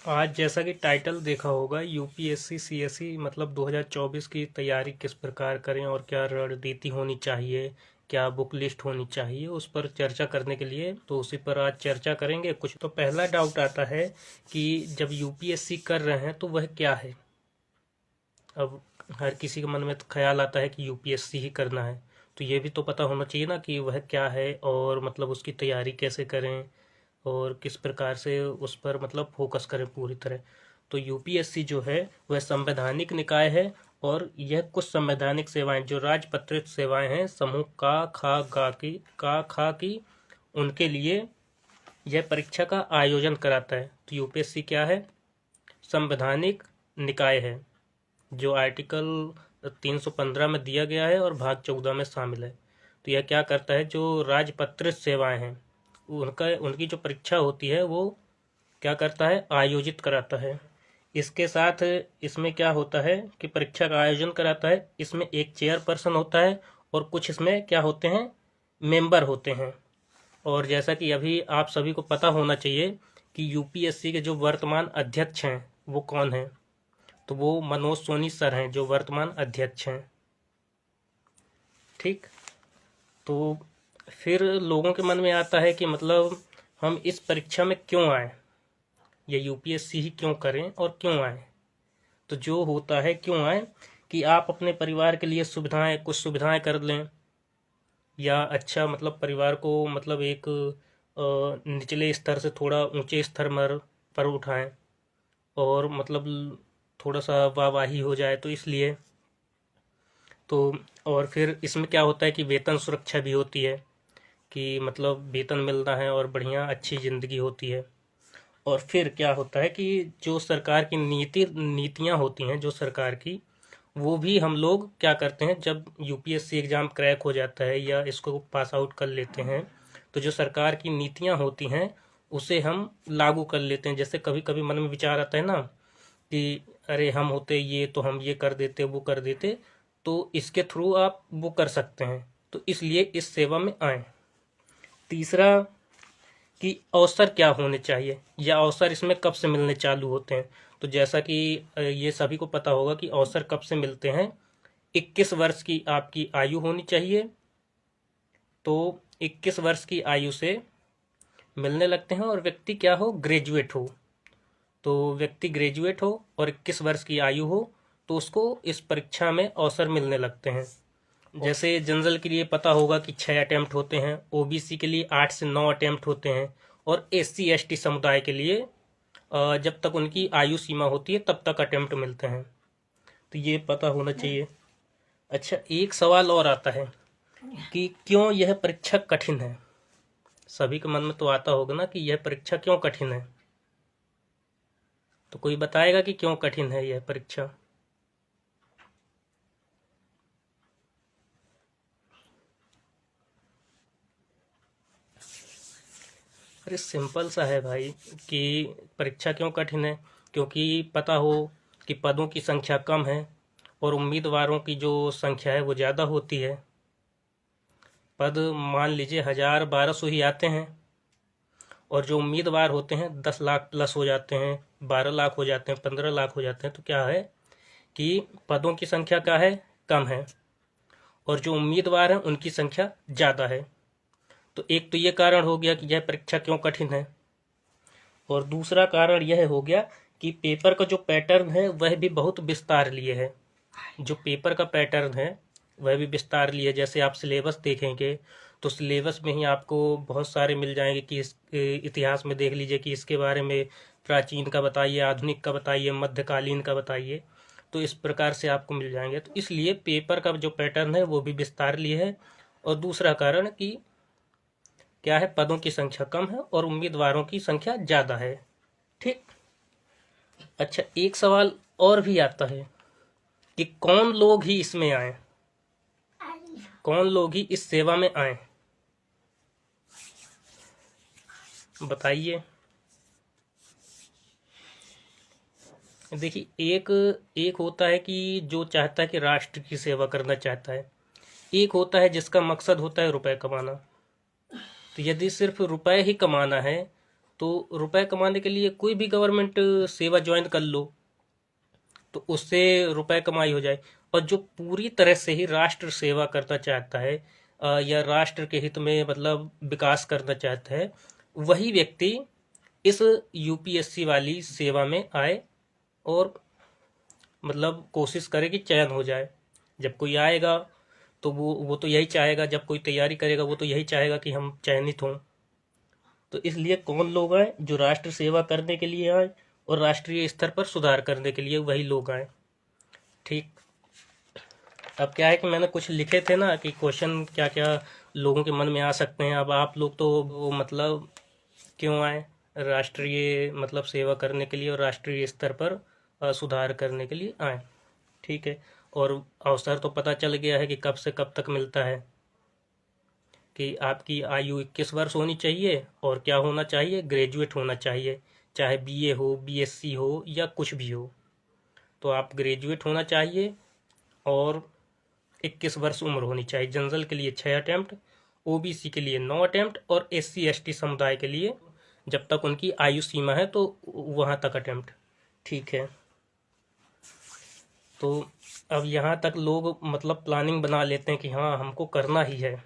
आज जैसा कि टाइटल देखा होगा, यूपीएससी सीएसई मतलब 2024 की तैयारी किस प्रकार करें और क्या रणनीति होनी चाहिए, क्या बुक लिस्ट होनी चाहिए, उस पर चर्चा करने के लिए तो उसी पर आज चर्चा करेंगे। कुछ तो पहला डाउट आता है कि जब यूपीएससी कर रहे हैं तो वह क्या है। अब हर किसी के मन में तो ख्याल आता है कि यूपीएससी ही करना है, तो ये भी तो पता होना चाहिए ना कि वह क्या है और मतलब उसकी तैयारी कैसे करें और किस प्रकार से उस पर मतलब फोकस करें पूरी तरह। तो यूपीएससी जो है वह संवैधानिक निकाय है और यह कुछ संवैधानिक सेवाएं जो राजपत्रित सेवाएं हैं समूह का खा की उनके लिए यह परीक्षा का आयोजन कराता है। तो यूपीएससी क्या है? संवैधानिक निकाय है जो आर्टिकल 315 में दिया गया है और भाग 14 में शामिल है। तो यह क्या करता है, जो राजपत्रित सेवाएं हैं उनकी जो परीक्षा होती है वो क्या करता है, आयोजित कराता है। इसके साथ इसमें क्या होता है कि परीक्षा का आयोजन कराता है, इसमें एक चेयरपर्सन होता है और कुछ इसमें क्या होते हैं, मेंबर होते हैं। और जैसा कि अभी आप सभी को पता होना चाहिए कि यूपीएससी के जो वर्तमान अध्यक्ष हैं वो कौन हैं, तो वो मनोज सोनी सर हैं जो वर्तमान अध्यक्ष हैं। ठीक, तो फिर लोगों के मन में आता है कि मतलब हम इस परीक्षा में क्यों आए, या यूपीएससी ही क्यों करें और क्यों आए। तो जो होता है क्यों आए कि आप अपने परिवार के लिए कुछ सुविधाएं कर लें, या अच्छा मतलब परिवार को मतलब एक निचले स्तर से थोड़ा ऊंचे स्तर पर उठाएं और मतलब थोड़ा सा वाहवाही हो जाए, तो इसलिए तो। और फिर इसमें क्या होता है कि वेतन सुरक्षा भी होती है कि मतलब वेतन मिलता है और बढ़िया अच्छी ज़िंदगी होती है। और फिर क्या होता है कि जो सरकार की नीतियाँ होती हैं जो सरकार की, वो भी हम लोग क्या करते हैं, जब यूपीएससी एग्ज़ाम क्रैक हो जाता है या इसको पास आउट कर लेते हैं, तो जो सरकार की नीतियाँ होती हैं उसे हम लागू कर लेते हैं। जैसे कभी कभी मन में विचार आता है ना कि अरे हम होते ये तो हम ये कर देते वो कर देते, तो इसके थ्रू आप वो कर सकते हैं। तो इसलिए इस सेवा में आए। तीसरा कि अवसर क्या होने चाहिए या अवसर इसमें कब से मिलने चालू होते हैं। तो जैसा कि ये सभी को पता होगा कि अवसर कब से मिलते हैं। 21 वर्ष की आपकी आयु होनी चाहिए, तो 21 वर्ष की आयु से मिलने लगते हैं। और व्यक्ति क्या हो, ग्रेजुएट हो। तो व्यक्ति ग्रेजुएट हो और 21 वर्ष की आयु हो तो उसको इस परीक्षा में अवसर मिलने लगते हैं। जैसे जनरल के लिए पता होगा कि 6 अटेम्प्ट होते हैं, ओबीसी के लिए 8 से 9 अटेम्प्ट होते हैं, और एससी एसटी समुदाय के लिए जब तक उनकी आयु सीमा होती है तब तक अटेम्प्ट मिलते हैं। तो ये पता होना चाहिए। अच्छा, एक सवाल और आता है कि क्यों यह परीक्षा कठिन है। सभी के मन में तो आता होगा ना कि यह परीक्षा क्यों कठिन है। तो कोई बताएगा कि क्यों कठिन है यह परीक्षा। अरे सिंपल सा है भाई कि परीक्षा क्यों कठिन है। क्योंकि पता हो कि पदों की संख्या कम है और उम्मीदवारों की जो संख्या है वो ज़्यादा होती है। पद मान लीजिए 1000-1200 ही आते हैं और जो उम्मीदवार होते हैं 10 लाख प्लस हो जाते हैं, 12 लाख हो जाते हैं, 15 लाख हो जाते हैं। तो क्या है कि पदों की संख्या क्या है, कम है, और जो उम्मीदवार हैं उनकी संख्या ज़्यादा है। तो एक तो ये कारण हो गया कि यह परीक्षा क्यों कठिन है। और दूसरा कारण यह हो गया कि पेपर का जो पैटर्न है वह भी बहुत विस्तार लिए है। जो पेपर का पैटर्न है वह भी विस्तार लिए। जैसे आप सिलेबस देखेंगे तो सिलेबस में ही आपको बहुत सारे मिल जाएंगे कि इस इतिहास में देख लीजिए कि इसके बारे में प्राचीन का बताइए, आधुनिक का बताइए, मध्यकालीन का बताइए। तो इस प्रकार से आपको मिल जाएंगे। तो इसलिए पेपर का जो पैटर्न है वो भी विस्तार लिए है। और दूसरा कारण कि क्या है, पदों की संख्या कम है और उम्मीदवारों की संख्या ज़्यादा है। ठीक। अच्छा, एक सवाल और भी आता है कि कौन लोग ही इसमें आए, कौन लोग ही इस सेवा में आए, बताइए। देखिए, एक होता है कि जो चाहता है कि राष्ट्र की सेवा करना चाहता है। एक होता है जिसका मकसद होता है रुपए कमाना। तो यदि सिर्फ रुपए ही कमाना है तो रुपए कमाने के लिए कोई भी गवर्नमेंट सेवा ज्वाइन कर लो तो उससे रुपए कमाई हो जाए। और जो पूरी तरह से ही राष्ट्र सेवा करना चाहता है या राष्ट्र के हित में मतलब विकास करना चाहता है, वही व्यक्ति इस यूपीएससी वाली सेवा में आए और मतलब कोशिश करे कि चयन हो जाए। जब कोई आएगा तो वो तो यही चाहेगा, जब कोई तैयारी करेगा वो तो यही चाहेगा कि हम चयनित हों। तो इसलिए कौन लोग आए? जो राष्ट्र सेवा करने के लिए आए और राष्ट्रीय स्तर पर सुधार करने के लिए वही लोग आए। ठीक। अब क्या है कि मैंने कुछ लिखे थे ना कि क्वेश्चन क्या क्या लोगों के मन में आ सकते हैं। अब आप लोग तो वो मतलब क्यों आए? राष्ट्रीय मतलब सेवा करने के लिए और राष्ट्रीय स्तर पर सुधार करने के लिए आए। ठीक है। और अवसर तो पता चल गया है कि कब से कब तक मिलता है, कि आपकी आयु 21 वर्ष होनी चाहिए और क्या होना चाहिए? ग्रेजुएट होना चाहिए, चाहे बीए हो, बीएससी हो या कुछ भी हो। तो आप ग्रेजुएट होना चाहिए और 21 वर्ष उम्र होनी चाहिए। जनरल के लिए 6 अटेम्प्ट, ओबीसी के लिए 9 अटेम्प्ट और एससी एसटी समुदाय के लिए जब तक उनकी आयु सीमा है तो वहाँ तक अटेम्प्ट। ठीक है। तो अब यहाँ तक लोग मतलब प्लानिंग बना लेते हैं कि हाँ हमको करना ही है।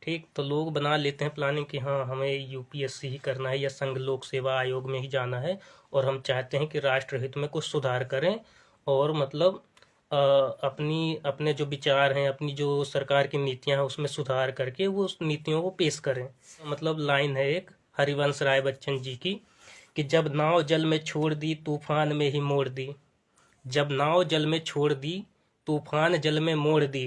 ठीक। तो लोग बना लेते हैं प्लानिंग कि हाँ हमें यूपीएससी ही करना है या संघ लोक सेवा आयोग में ही जाना है और हम चाहते हैं कि राष्ट्र हित में कुछ सुधार करें और मतलब अपने जो विचार हैं, अपनी जो सरकार की नीतियां हैं उसमें सुधार करके वो उस नीतियों को पेश करें। मतलब लाइन है एक हरिवंश राय बच्चन जी की कि जब नाव जल में छोड़ दी तूफान में ही मोड़ दी, जब नाव जल में छोड़ दी तूफान जल में मोड़ दी,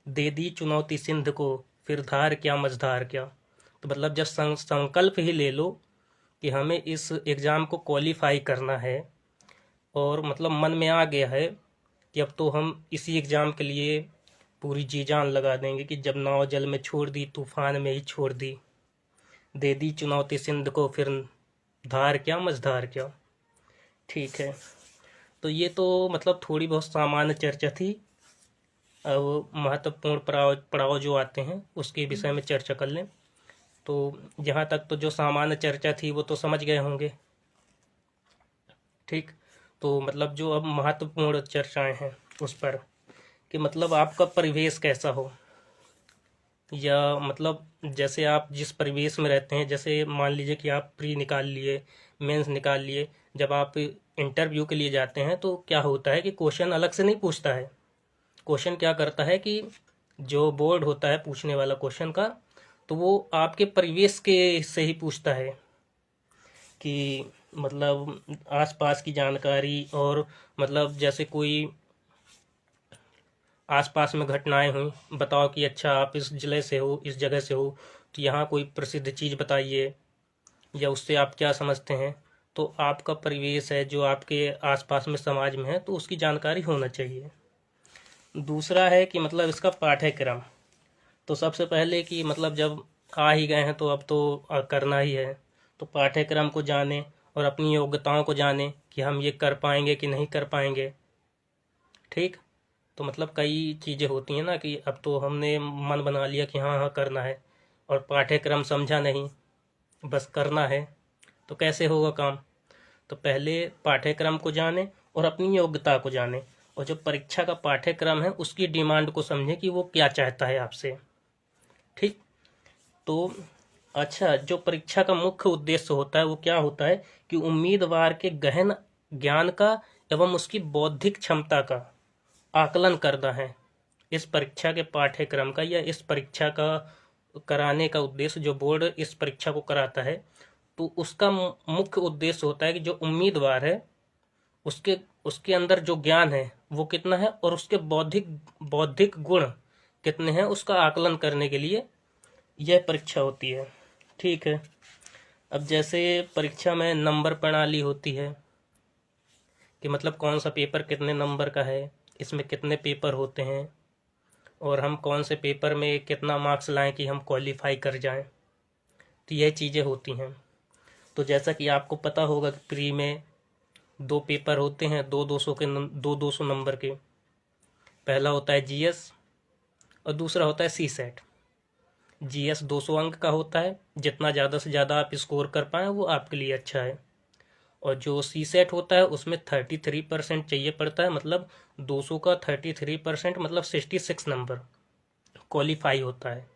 दे दी चुनौती सिंध को फिर धार क्या मझधार क्या। तो मतलब जब संकल्प ही ले लो कि हमें इस एग्ज़ाम को क्वालिफाई करना है और मतलब मन में आ गया है कि अब तो हम इसी एग्ज़ाम के लिए पूरी जी जान लगा देंगे कि जब नाव जल में छोड़ दी तूफान में ही छोड़ दी, दे दी चुनौती सिंध को फिर धार क्या मझधार क्या। ठीक है। तो ये तो मतलब थोड़ी बहुत सामान्य चर्चा थी। अब महत्वपूर्ण पड़ाव जो आते हैं उसके विषय में चर्चा कर लें। तो यहाँ तक तो जो सामान्य चर्चा थी वो तो समझ गए होंगे। ठीक। तो मतलब जो अब महत्वपूर्ण चर्चाएं हैं उस पर कि मतलब आपका परिवेश कैसा हो, या मतलब जैसे आप जिस परिवेश में रहते हैं, जैसे मान लीजिए कि आप प्री निकाल लिए, मेंस निकाल लिए, जब आप इंटरव्यू के लिए जाते हैं तो क्या होता है कि क्वेश्चन अलग से नहीं पूछता है। क्वेश्चन क्या करता है कि जो बोर्ड होता है पूछने वाला क्वेश्चन का, तो वो आपके परिवेश के से ही पूछता है कि मतलब आसपास की जानकारी और मतलब जैसे कोई आसपास में घटनाएं हुई, बताओ कि अच्छा आप इस जिले से हो, इस जगह से हो, तो यहाँ कोई प्रसिद्ध चीज़ बताइए या उससे आप क्या समझते हैं। तो आपका परिवेश है जो आपके आसपास में समाज में है तो उसकी जानकारी होना चाहिए। दूसरा है कि मतलब इसका पाठ्यक्रम। तो सबसे पहले कि मतलब जब आ ही गए हैं तो अब तो करना ही है, तो पाठ्यक्रम को जाने और अपनी योग्यताओं को जाने कि हम ये कर पाएंगे कि नहीं कर पाएंगे। ठीक। तो मतलब कई चीज़ें होती हैं ना कि अब तो हमने मन बना लिया कि हाँ हाँ करना है और पाठ्यक्रम समझा नहीं, बस करना है, तो कैसे होगा काम। तो पहले पाठ्यक्रम को जाने और अपनी योग्यता को जाने और जो परीक्षा का पाठ्यक्रम है उसकी डिमांड को समझें कि वो क्या चाहता है आपसे। ठीक। तो अच्छा, जो परीक्षा का मुख्य उद्देश्य होता है वो क्या होता है कि उम्मीदवार के गहन ज्ञान का एवं उसकी बौद्धिक क्षमता का आकलन करना है। इस परीक्षा के पाठ्यक्रम का या इस परीक्षा का कराने का उद्देश्य, जो बोर्ड इस परीक्षा को कराता है तो उसका मुख्य उद्देश्य होता है कि जो उम्मीदवार है उसके उसके अंदर जो ज्ञान है वो कितना है और उसके बौद्धिक गुण कितने हैं उसका आकलन करने के लिए यह परीक्षा होती है। ठीक है। अब जैसे परीक्षा में नंबर प्रणाली होती है कि मतलब कौन सा पेपर कितने नंबर का है, इसमें कितने पेपर होते हैं और हम कौन से पेपर में कितना मार्क्स लाएं कि हम क्वालिफाई कर जाएं। तो यह चीज़ें होती हैं। तो जैसा कि आपको पता होगा कि प्री में 2 पेपर होते हैं, 200 नंबर के। पहला होता है जीएस और दूसरा होता है सीसेट। जीएस 200 अंक का होता है, जितना ज़्यादा से ज़्यादा आप स्कोर कर पाएँ वो आपके लिए अच्छा है। और जो सी सेट होता है उसमें 33% चाहिए पड़ता है, मतलब 200 का 33% मतलब 66 नंबर क्वालिफाई होता है।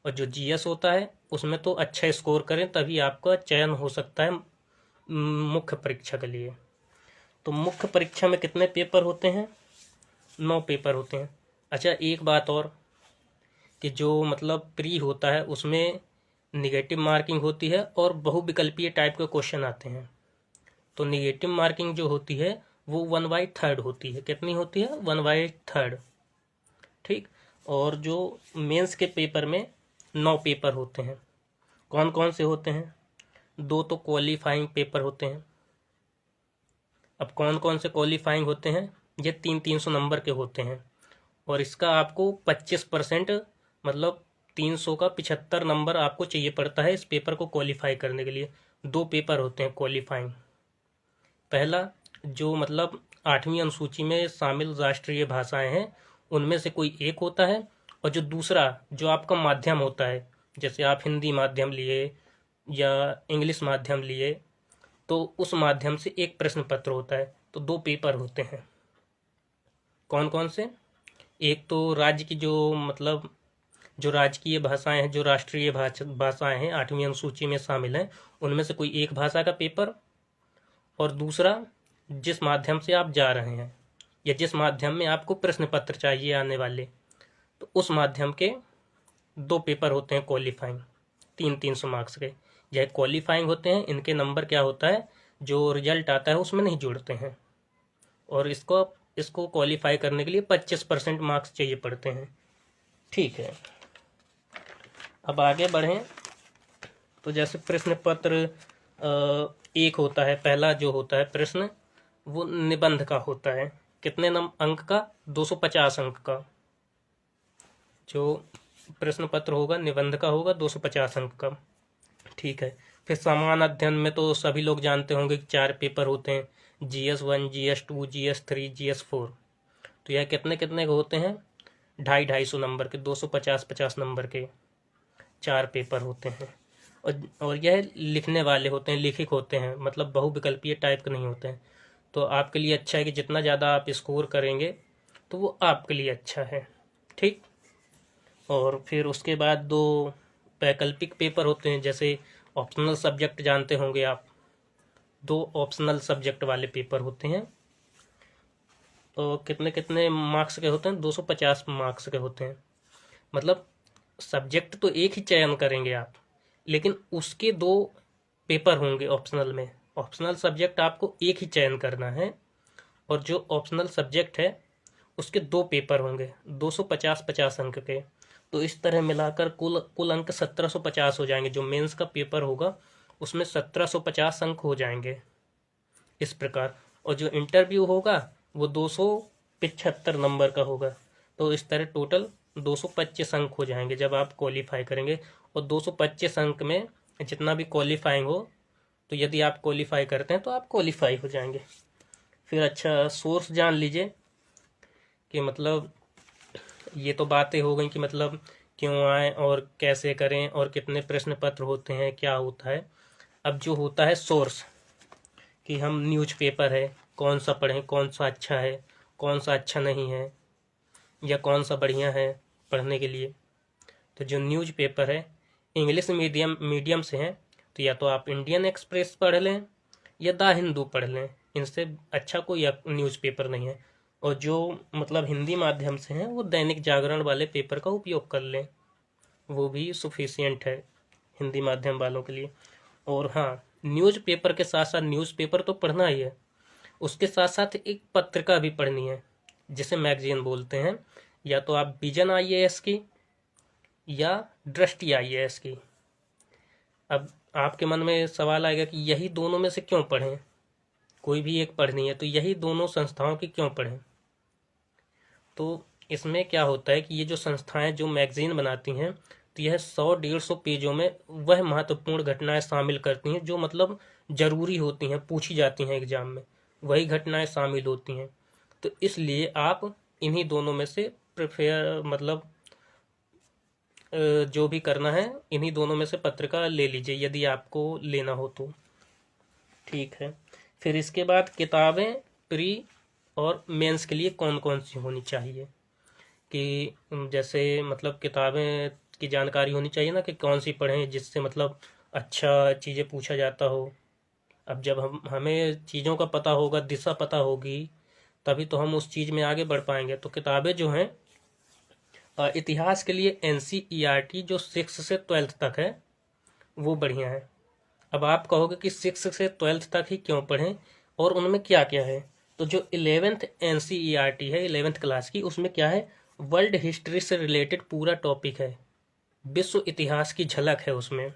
और जो जीएस होता है उसमें तो अच्छा स्कोर करें तभी आपका चयन हो सकता है मुख्य परीक्षा के लिए। तो मुख्य परीक्षा में कितने पेपर होते हैं? 9 पेपर होते हैं। अच्छा, एक बात और कि जो मतलब प्री होता है उसमें निगेटिव मार्किंग होती है और बहुविकल्पीय टाइप के क्वेश्चन आते हैं। तो निगेटिव मार्किंग जो होती है वो 1/3 होती है। कितनी होती है? 1/3। ठीक। और जो मेंस के पेपर में 9 पेपर होते हैं। कौन कौन से होते हैं? 2 तो क्वालिफाइंग पेपर होते हैं। अब कौन कौन से क्वालिफाइंग होते हैं? ये 300 नंबर के होते हैं। और इसका आपको 25% मतलब 300 का 75 नंबर आपको चाहिए पड़ता है इस पेपर को क्वालिफाई करने के लिए। 2 पेपर होते हैं क्वालिफाइंग। पहला जो मतलब 8वीं अनुसूची में शामिल राष्ट्रीय भाषाएं हैं उनमें से कोई एक होता है। और जो दूसरा जो आपका माध्यम होता है, जैसे आप हिंदी माध्यम लिए या इंग्लिश माध्यम लिए, तो उस माध्यम से एक प्रश्न पत्र होता है। तो 2 पेपर होते हैं। कौन कौन से? एक तो राज्य की जो मतलब जो राजकीय भाषाएं हैं, जो राष्ट्रीय भाषाएं हैं 8वीं अनुसूची में शामिल हैं, उनमें से कोई एक भाषा का पेपर। और दूसरा जिस माध्यम से आप जा रहे हैं या जिस माध्यम में आपको प्रश्न पत्र चाहिए आने वाले, तो उस माध्यम के 2 पेपर होते हैं क्वालिफाइंग, 300 मार्क्स के। यह क्वालिफाइंग होते हैं, इनके नंबर क्या होता है जो रिजल्ट आता है उसमें नहीं जोड़ते हैं। और इसको इसको क्वालिफाई करने के लिए 25% मार्क्स चाहिए पड़ते हैं। ठीक है, अब आगे बढ़ें। तो जैसे प्रश्न पत्र एक होता है, पहला जो होता है प्रश्न वो निबंध का होता है। कितने अंक का? 250 अंक का जो प्रश्न पत्र होगा निबंध का होगा, 250 अंक का। ठीक है। फिर समान अध्ययन में तो सभी लोग जानते होंगे कि 4 पेपर होते हैं, GS1, GS2, GS3, GS4। तो यह कितने कितने के होते हैं? 250 नंबर के, 250 नंबर के 4 पेपर होते हैं। और यह लिखने वाले होते हैं, लिखित होते हैं, मतलब बहुविकल्पीय टाइप के नहीं होते हैं। तो आपके लिए अच्छा है कि जितना ज़्यादा आप स्कोर करेंगे तो वो आपके लिए अच्छा है। ठीक। और फिर उसके बाद 2 वैकल्पिक पेपर होते हैं, जैसे ऑप्शनल सब्जेक्ट जानते होंगे आप। 2 ऑप्शनल सब्जेक्ट वाले पेपर होते हैं। तो कितने कितने मार्क्स के होते हैं? 250 मार्क्स के होते हैं। मतलब सब्जेक्ट तो एक ही चयन करेंगे आप, लेकिन उसके 2 पेपर होंगे ऑप्शनल में। ऑप्शनल सब्जेक्ट आपको एक ही चयन करना है और जो ऑप्शनल सब्जेक्ट है उसके 2 पेपर होंगे 250 अंक के। तो इस तरह मिलाकर कुल कुल अंक 1750 हो जाएंगे। जो मेंस का पेपर होगा उसमें 1750 अंक हो जाएंगे इस प्रकार। और जो इंटरव्यू होगा वो 275 नंबर का होगा। तो इस तरह टोटल 225 अंक हो जाएंगे जब आप क्वालिफाई करेंगे। और 225 अंक में जितना भी क्वालिफाइंग हो, तो यदि आप क्वालिफाई करते हैं तो आप क्वालिफाई हो जाएंगे। फिर अच्छा, सोर्स जान लीजिए कि मतलब ये तो बातें हो गई कि मतलब क्यों आए और कैसे करें और कितने प्रश्न पत्र होते हैं, क्या होता है। अब जो होता है सोर्स, कि हम न्यूज़पेपर है कौन सा पढ़ें, कौन सा अच्छा है, कौन सा अच्छा नहीं है, या कौन सा बढ़िया है पढ़ने के लिए। तो जो न्यूज़पेपर है इंग्लिश मीडियम से हैं, तो या तो आप इंडियन एक्सप्रेस पढ़ लें या द हिंदू पढ़ लें, इनसे अच्छा कोई न्यूज़पेपर नहीं है। और जो मतलब हिंदी माध्यम से हैं वो दैनिक जागरण वाले पेपर का उपयोग कर लें, वो भी सफिशियंट है हिंदी माध्यम वालों के लिए। और हाँ, न्यूज़पेपर के साथ साथ न्यूज़पेपर तो पढ़ना ही है, उसके साथ साथ एक पत्रिका भी पढ़नी है जिसे मैगजीन बोलते हैं। या तो आप विजन IAS की या दृष्टि IAS की। अब आपके मन में सवाल आएगा कि यही दोनों में से क्यों पढ़ें, कोई भी एक पढ़नी है तो यही दोनों संस्थाओं की क्यों पढ़ें। तो इसमें क्या होता है कि ये जो संस्थाएं जो मैगजीन बनाती हैं, तो यह 100-150 पेजों में वह महत्वपूर्ण घटनाएं शामिल करती हैं जो मतलब जरूरी होती हैं, पूछी जाती हैं एग्जाम में, वही घटनाएं शामिल होती हैं। तो इसलिए आप इन्हीं दोनों में से प्रेफर मतलब जो भी करना है इन्हीं दोनों में से पत्रिका ले लीजिए यदि आपको लेना हो तो। ठीक है, फिर इसके बाद किताबें प्री और मेंस के लिए कौन कौन सी होनी चाहिए, कि जैसे मतलब किताबें की जानकारी होनी चाहिए ना कि कौन सी पढ़ें जिससे मतलब अच्छा चीज़ें पूछा जाता हो। अब जब हमें चीज़ों का पता होगा, दिशा पता होगी, तभी तो हम उस चीज़ में आगे बढ़ पाएंगे। तो किताबें जो हैं इतिहास के लिए NCERT जो 6 से 12th तक है वो बढ़िया है। अब आप कहोगे कि 6 से 12th तक ही क्यों पढ़ें और उनमें क्या क्या है, तो जो 11th NCERT है 11th क्लास की, उसमें क्या है, वर्ल्ड हिस्ट्री से रिलेटेड पूरा टॉपिक है, विश्व इतिहास की झलक है उसमें।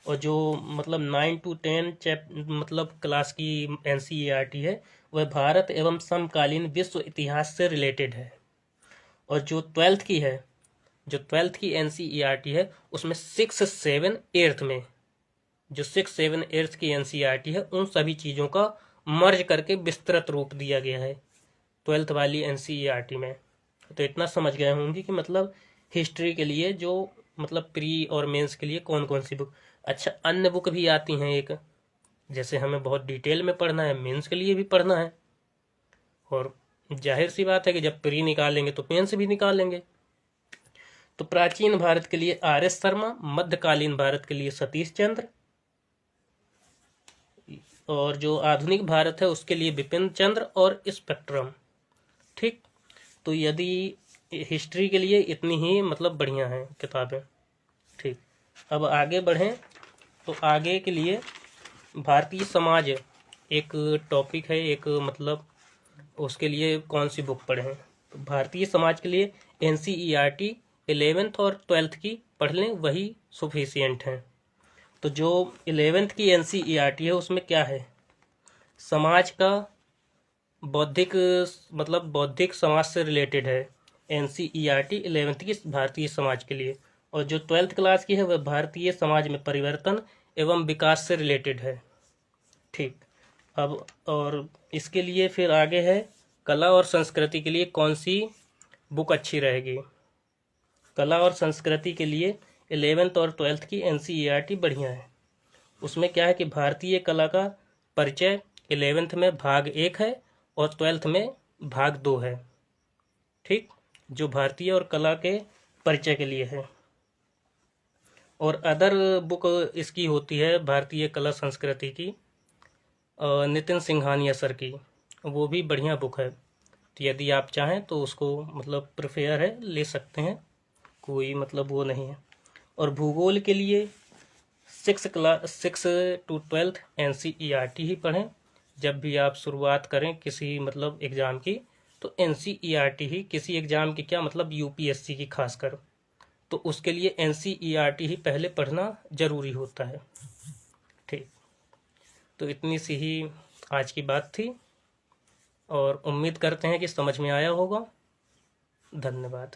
और जो मतलब 9 to 10 मतलब क्लास की NCERT है वह भारत एवं समकालीन विश्व इतिहास से रिलेटेड है। और जो 12th की है, जो 12th की NCERT है उसमें 6, 7, 8 में, जो 6, 7, 8 की NCERT है उन सभी चीज़ों का मर्ज करके विस्तृत रूप दिया गया है 12th वाली NCERT में। तो इतना समझ गए होंगे कि मतलब हिस्ट्री के लिए जो मतलब प्री और मेंस के लिए कौन कौन सी बुक। अच्छा, अन्य बुक भी आती हैं एक, जैसे हमें बहुत डिटेल में पढ़ना है मेंस के लिए भी पढ़ना है, और जाहिर सी बात है कि जब प्री निकालेंगे तो मेंस भी निकालेंगे। तो प्राचीन भारत के लिए RS शर्मा, मध्यकालीन भारत के लिए सतीश चंद्र, और जो आधुनिक भारत है उसके लिए बिपिन चंद्र और स्पेक्ट्रम। ठीक, तो यदि हिस्ट्री के लिए इतनी ही मतलब बढ़िया है किताबें। ठीक, अब आगे बढ़ें तो आगे के लिए भारतीय समाज एक टॉपिक है, एक मतलब उसके लिए कौन सी बुक पढ़ें। तो भारतीय समाज के लिए NCERT 11th और 12th की पढ़ लें, वही सफिशियंट है। तो जो 11th की NCERT है उसमें क्या है, समाज का बौद्धिक मतलब बौद्धिक समाज से रिलेटेड है NCERT 11th की भारतीय समाज के लिए। और जो 12th क्लास की है वह भारतीय समाज में परिवर्तन एवं विकास से रिलेटेड है। ठीक, अब और इसके लिए फिर आगे है कला और संस्कृति के लिए कौन सी बुक अच्छी रहेगी। कला और संस्कृति के लिए 11th और 12th की NCERT बढ़िया है। उसमें क्या है कि भारतीय कला का परिचय 11th में भाग 1 है और 12th में भाग 2 है। ठीक, जो भारतीय और कला के परिचय के लिए है। और अदर बुक इसकी होती है भारतीय कला संस्कृति की नितिन सिंघानिया सर की, वो भी बढ़िया बुक है। तो यदि आप चाहें तो उसको मतलब प्रेफर है, ले सकते हैं, कोई मतलब वो नहीं है। और भूगोल के लिए 6 to 12th NCERT ही पढ़ें। जब भी आप शुरुआत करें किसी मतलब एग्ज़ाम की तो NCERT ही, किसी एग्ज़ाम की क्या मतलब UPSC की खासकर, तो उसके लिए NCERT ही पहले पढ़ना ज़रूरी होता है। ठीक, तो इतनी सी ही आज की बात थी और उम्मीद करते हैं कि समझ में आया होगा। धन्यवाद।